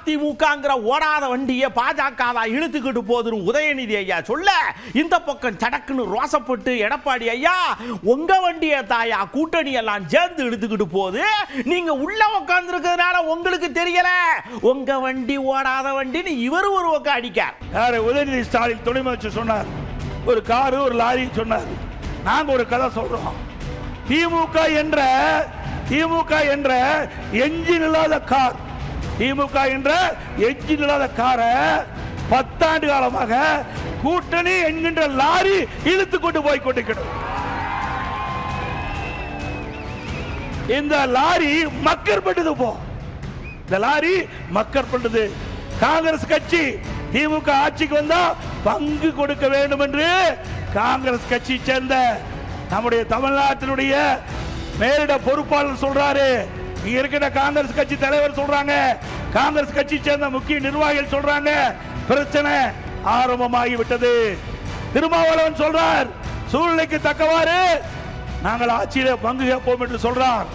அதிமுகங்கிற ஓடாத வண்டியை பாஜக தான் இழுத்துக்கிட்டு போதுன்னு உதயநிதி ஐயா சொல்ல, இந்த பக்கம் சடக்குன்னு ரோசப்பட்டு எடப்பாடி ஐயா உங்க வண்டியை தாயா கூட்டணி எல்லாம் சேர்ந்து இழுத்துக்கிட்டு போகுது, நீங்க உள்ள உட்கார்ந்து இருக்கிறதுனால உங்களுக்கு தெரியல, உங்க வண்டி ஓடாத வண்டின்னு இவர் ஒரு பக்கம் அடிக்கார். யாரு? உதயநிதி ஸ்டாலின் துணை முதலமைச்சர் சொன்னார், ஒரு காரு ஒரு லாரி சொன்னார். நாங்க ஒரு கதை சொல்றோம். திமுக என்ற என்ஜின் இல்லாத கார், திமுக என்ற என்ஜின் இல்லாத காரை 10 ஆண்டு காலமாக கூட்டணி என்கின்ற லாரி இழுத்து கொண்டு போய் கொண்டிருக்கிறது. இந்த லாரி மக்கர் பண்ணது போ, இந்த லாரி மக்கர் பண்ணது. காங்கிரஸ் கட்சி திமுக ஆட்சிக்கு வந்தா பங்கு கொடுக்க வேண்டும் என்று காங்கிரஸ் கட்சி சேர்ந்த நம்முடைய தமிழ்நாட்டினுடைய மேலிட பொறுப்பாளர் சொல்றாரு. இங்க இருக்கிற காங்கிரஸ் கட்சி தலைவர் சொல்றாங்க, காங்கிரஸ் கட்சி சேர்ந்த முக்கிய நிர்வாகிகள் சொல்றாங்க, பிரச்சனை ஆரம்பமாகி விட்டது. திருமாவளவன் சொல்றார், சூழ்நிலைக்கு தக்கவாறு நாங்கள் ஆட்சியில பங்கு கேட்போம் என்று சொல்றார்.